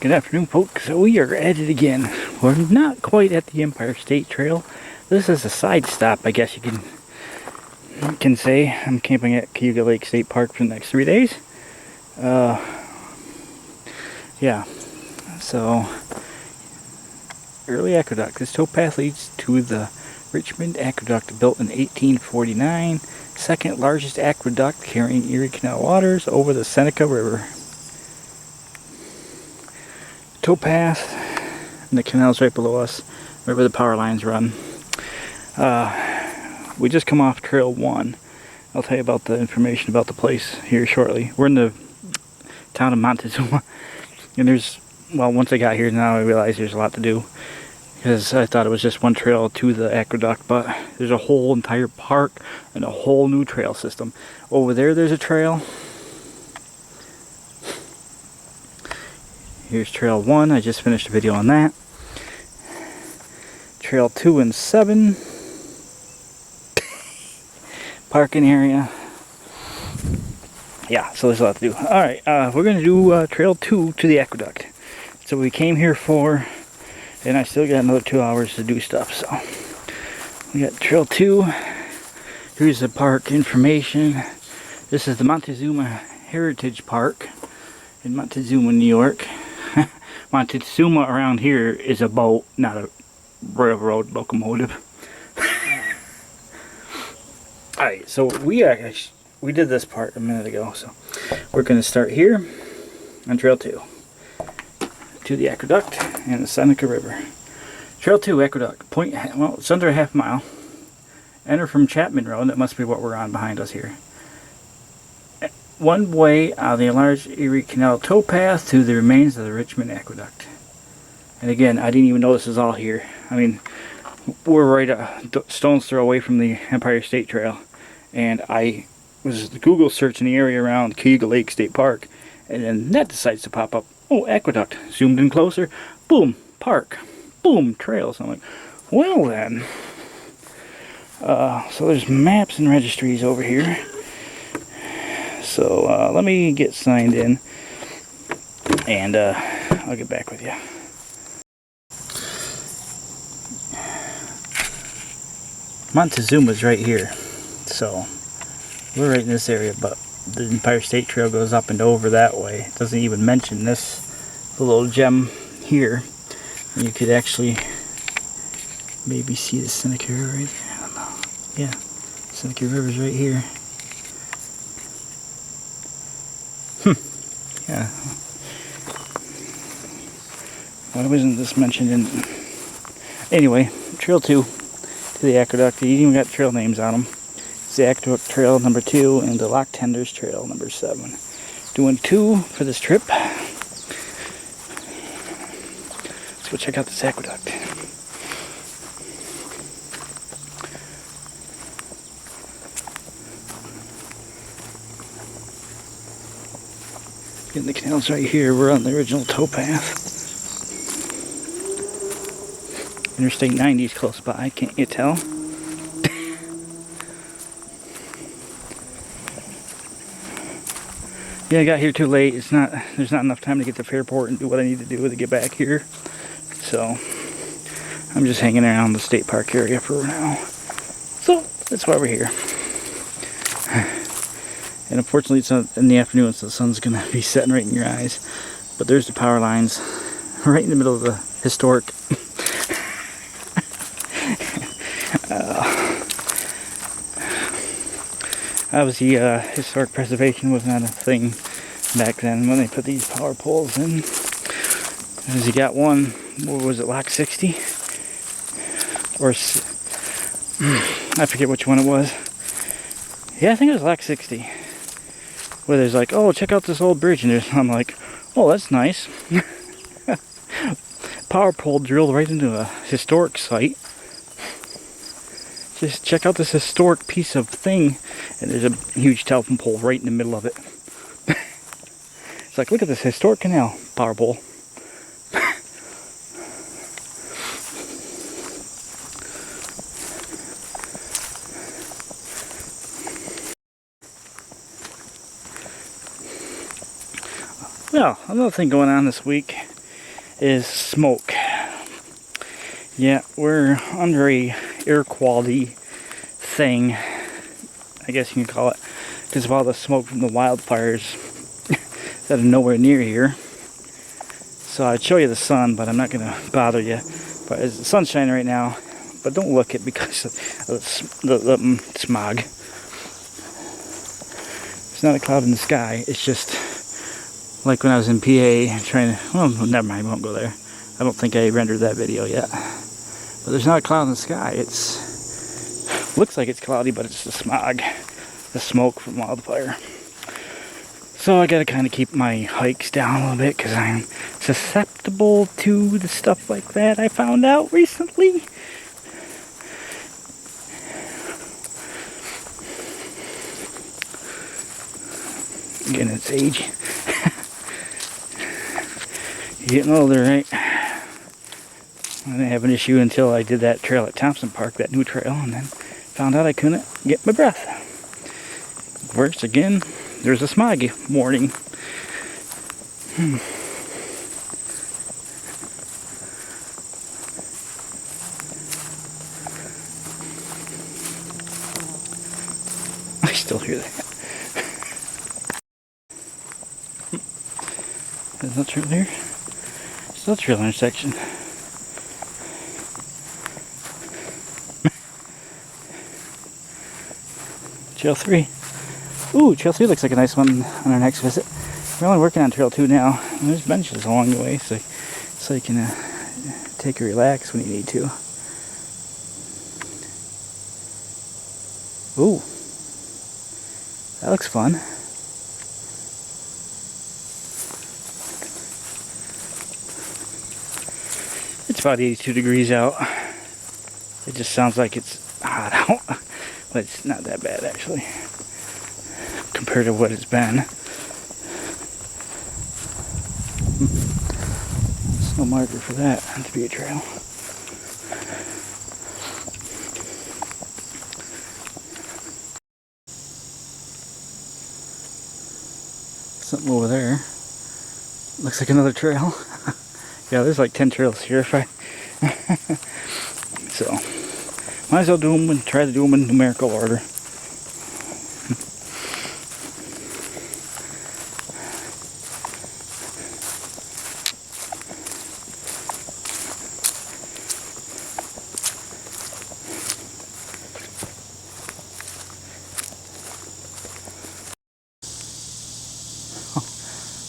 Good afternoon, folks. So we are at it again. We're not quite at the Empire State Trail. This is a side stop, I guess you can say. I'm camping at Cayuga Lake State Park for the next 3 days. Yeah. So, early aqueduct. This towpath leads to the Richmond Aqueduct, built in 1849. Second largest aqueduct carrying Erie Canal waters over the Seneca River. Towpath, and the canal's right below us, right where the power lines run. We just come off Trail 1. I'll tell you about the information about the place here shortly. We're in the town of Montezuma, and once I got here, now I realize there's a lot to do, because I thought it was just one trail to the aqueduct, but there's a whole entire park and a whole new trail system. Over there's a trail. Here's Trail 1, I just finished a video on that. Trail 2 and 7. Parking area. Yeah, so there's a lot to do. Alright, we're going to do Trail 2 to the aqueduct. So we came here for, and I still got another 2 hours to do stuff. So we got Trail 2. Here's the park information. This is the Montezuma Heritage Park in Montezuma, New York. Montezuma around here is a boat, not a railroad locomotive. Alright, so we did this part a minute ago, so we're going to start here on Trail 2 to the aqueduct and the Seneca River. Trail 2 aqueduct, it's under a half mile. Enter from Chapman Road, that must be what we're on behind us here. One way on the large Erie Canal towpath to the remains of the Richmond Aqueduct. And again, I didn't even know this is all here. I mean, we're right a stone's throw away from the Empire State Trail, and I was Google searching the area around Cayuga Lake State Park, and then that decides to pop up. Oh, aqueduct. Zoomed in closer. Boom, park. Boom, trails. I'm like, well then. So there's maps and registries over here. So let me get signed in, and I'll get back with you. Montezuma's right here, so we're right in this area, but the Empire State Trail goes up and over that way. It doesn't even mention this little gem here. And you could actually maybe see the Seneca River right there. I don't know. Yeah, Seneca River's right here. Yeah. Why wasn't this mentioned in... Anyway, Trail 2 to the aqueduct. You even got trail names on them. It's the Aqueduct Trail number 2 and the Lock Tenders Trail number 7. Doing 2 for this trip. Let's go check out this aqueduct. And the canal's right here. We're on the original towpath. Interstate 90 is close by, can't you tell? Yeah, I got here too late. There's not enough time to get to Fairport and do what I need to do to get back here. So I'm just hanging around the state park area for now. So that's why we're here. And unfortunately it's in the afternoon, so the sun's gonna be setting right in your eyes. But there's the power lines right in the middle of the historic obviously historic preservation was not a thing back then when they put these power poles in. As you got one, what was it, Lock 60? Or I forget which one it was. Yeah, I think it was Lock 60. Where there's like, oh, check out this old bridge, and I'm like, oh, that's nice. Power pole drilled right into a historic site. Just check out this historic piece of thing, and there's a huge telephone pole right in the middle of it. It's like, look at this historic canal power pole. Well, another thing going on this week is smoke. Yeah, we're under a air quality thing, I guess you can call it, because of all the smoke from the wildfires that are nowhere near here. So I'd show you the sun, but I'm not going to bother you. But the sun's shining right now, but don't look it because of the smog. It's not a cloud in the sky. It's just like when I was in PA trying to, well, never mind, I won't go there. I don't think I rendered that video yet. But there's not a cloud in the sky. It's looks like it's cloudy, but it's the smog, the smoke from wildfire. So I gotta kind of keep my hikes down a little bit because I'm susceptible to the stuff like that I found out recently. Again, it's age. You're getting older, right? I didn't have an issue until I did that trail at Thompson Park, that new trail, and then found out I couldn't get my breath. Worse, again, there's a smog warning. I still hear that. There's no trail here. Still a trail intersection. Trail 3. Ooh, Trail 3 looks like a nice one on our next visit. We're only working on Trail 2 now. And there's benches along the way, so you can take a relax when you need to. Ooh, that looks fun. It's about 82 degrees out. It just sounds like it's hot out, but it's not that bad actually, compared to what it's been. There's no marker for that to be a trail. Something over there. Looks like another trail. Yeah, there's like 10 trails here. If I so, might as well do them and try to do them in numerical order.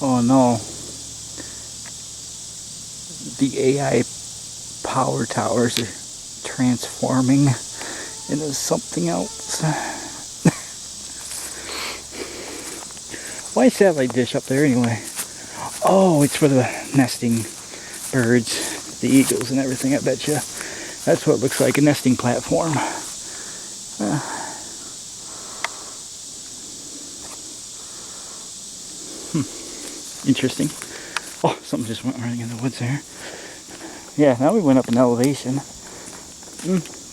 Oh no. The AI power towers are transforming into something else. Why is satellite dish up there anyway? Oh, it's for the nesting birds, the eagles and everything, I bet you. That's what it looks like, a nesting platform. Interesting. Oh, something just went running in the woods there. Yeah, now we went up an elevation.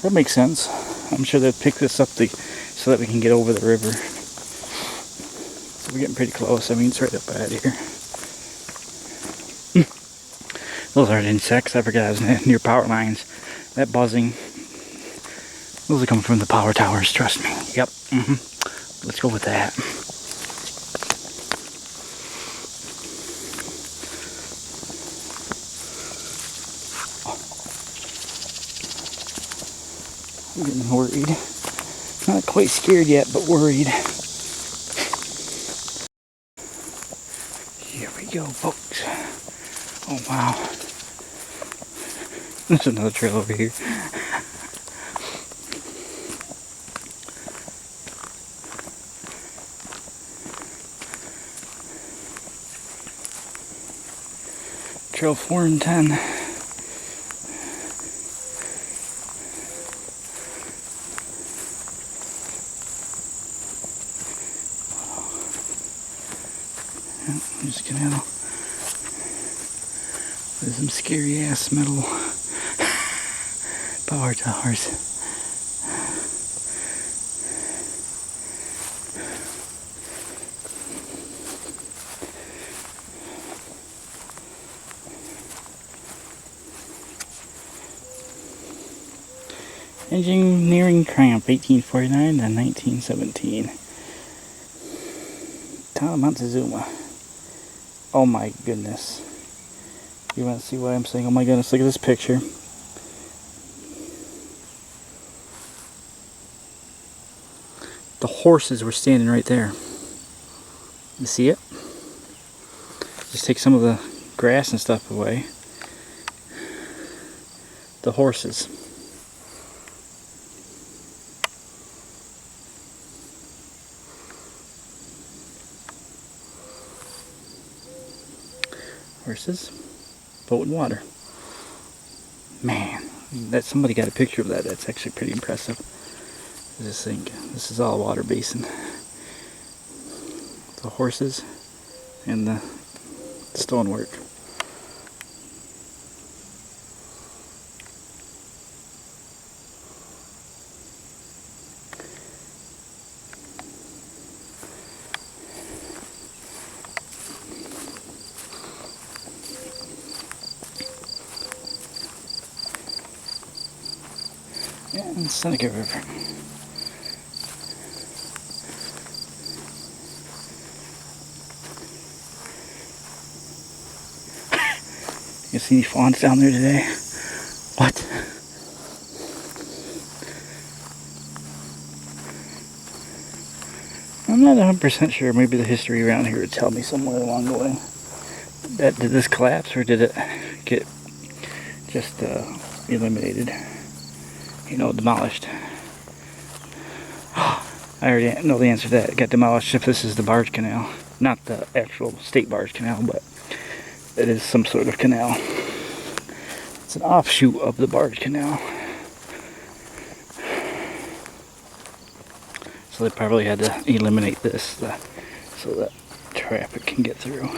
That makes sense. I'm sure they'll pick this up so that we can get over the river. So we're getting pretty close. I mean, it's right up out here. Those aren't insects. I forgot I was near power lines. That buzzing. Those are coming from the power towers, trust me. Yep. Let's go with that. I'm getting worried. Not quite scared yet, but worried. Here we go, folks. Oh, wow. There's another trail over here. Trail 4 and 10. Just gonna have there's some scary ass metal power towers. Engineering Triumph, 1849 to 1917. Town of Montezuma. Oh my goodness. You want to see why I'm saying oh my goodness? Look at this picture. The horses were standing right there. You see it? Just take some of the grass and stuff away. The horses. Horses, boat and water. Man, that somebody got a picture of that. That's actually pretty impressive. I just think this is all water basin. The horses and the stonework. And Seneca River. You see any fawns down there today? What? I'm not 100% sure. Maybe the history around here would tell me somewhere along the way. Did this collapse or did it get just eliminated? You know, demolished. I already know the answer to that. It got demolished if this is the barge canal. Not the actual state barge canal, but it is some sort of canal. It's an offshoot of the barge canal. So they probably had to eliminate this so that traffic can get through.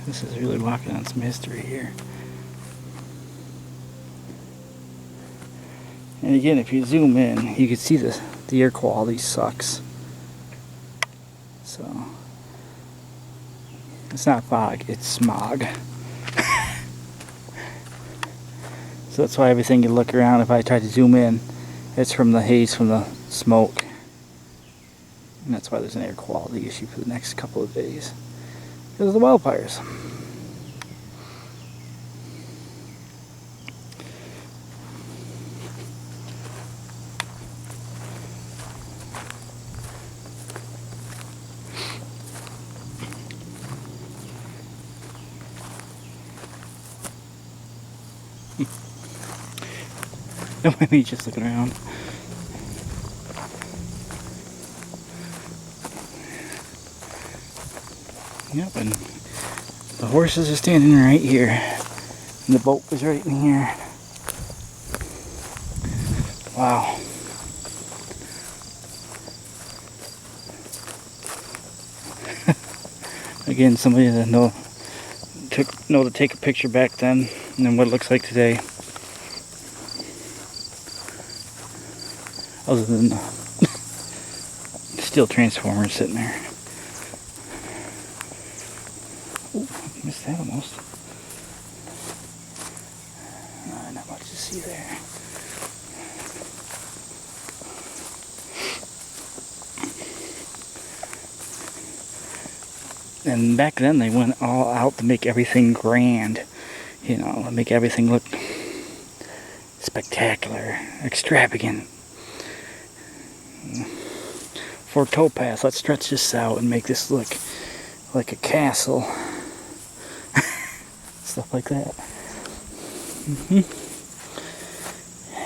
This is really walking on some history here. And again, if you zoom in, you can see the air quality sucks. So, it's not fog, it's smog. So that's why everything you look around, if I try to zoom in, it's from the haze from the smoke. And that's why there's an air quality issue for the next couple of days. Because of the wildfires. Don't mind me just looking around. Yep, and the horses are standing right here. And the boat was right in here. Wow. Again, somebody that know to take a picture back then and then what it looks like today. Other than steel transformers sitting there. Ooh, missed that almost. Not much to see there. And back then they went all out to make everything grand. You know, make everything look spectacular, extravagant. For towpath, let's stretch this out and make this look like a castle. Stuff like that.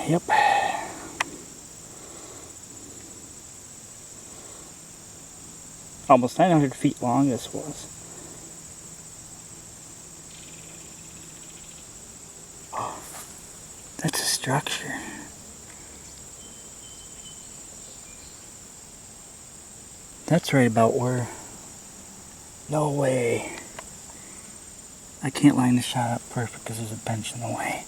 Yep. almost 900 feet long this was. Oh, that's a structure. That's right about where... No way. I can't line the shot up perfect because there's a bench in the way.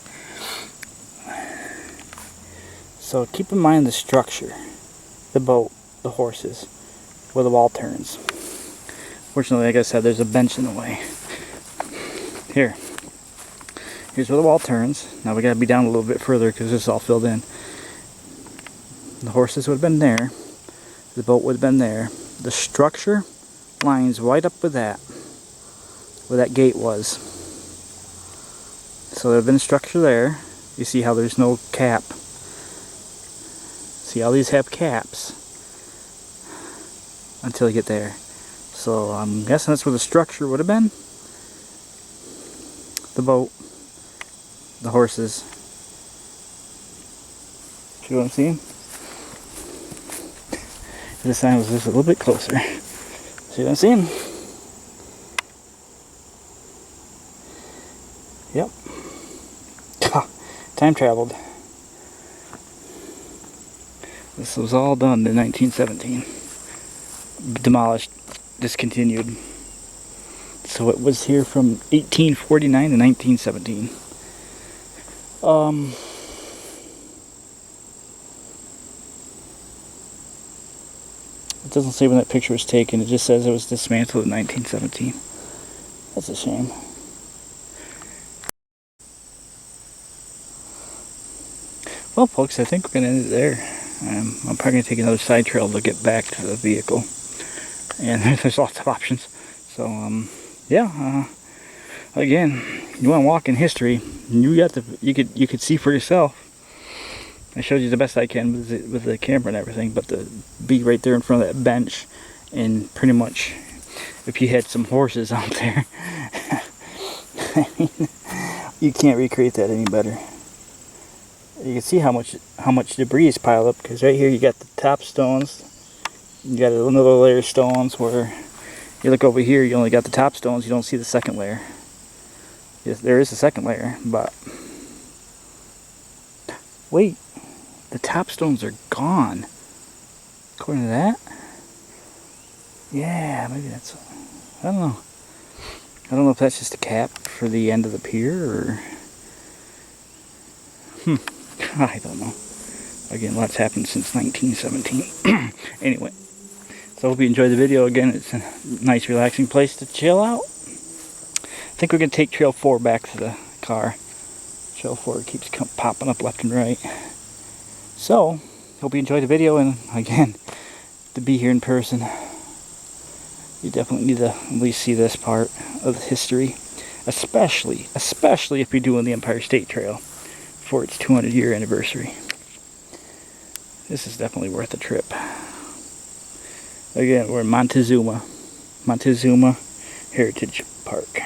So keep in mind the structure, the boat, the horses, where the wall turns. Fortunately, like I said, there's a bench in the way. Here's where the wall turns. Now we gotta be down a little bit further because this is all filled in. The horses would have been there. The boat would have been there. The structure lines right up with that, where that gate was. So there would have been a structure there. You see how there's no cap. See how these have caps until you get there. So I'm guessing that's where the structure would have been. The boat, the horses. See what I'm seeing? This sign was just a little bit closer. See what I'm seeing? Yep. Time traveled. This was all done in 1917. Demolished, discontinued. So it was here from 1849 to 1917. It doesn't say when that picture was taken. It just says it was dismantled in 1917. That's a shame. Well, folks, I think we're going to end it there. I'm probably going to take another side trail to get back to the vehicle. And there's lots of options. So, yeah. Again, you want to walk in history, you could see for yourself. I showed you the best I can with the camera and everything, but to be right there in front of that bench, and pretty much, if you had some horses out there, I mean, you can't recreate that any better. You can see how much debris is piled up, because right here you got the top stones, you got another layer of stones. Where you look over here, you only got the top stones, you don't see the second layer. Yes, there is a second layer, but wait, the top stones are gone. According to that, yeah, maybe that's, I don't know. I don't know if that's just a cap for the end of the pier, or I don't know. Again, lots happened since 1917. Anyway, so I hope you enjoyed the video. Again, it's a nice relaxing place to chill out. I think we're going to take Trail 4 back to the car. Trail 4 keeps popping up left and right. So, hope you enjoyed the video, and again, to be here in person, you definitely need to at least see this part of history. Especially if you're doing the Empire State Trail for its 200-year anniversary. This is definitely worth a trip. Again, we're in Montezuma Heritage Park.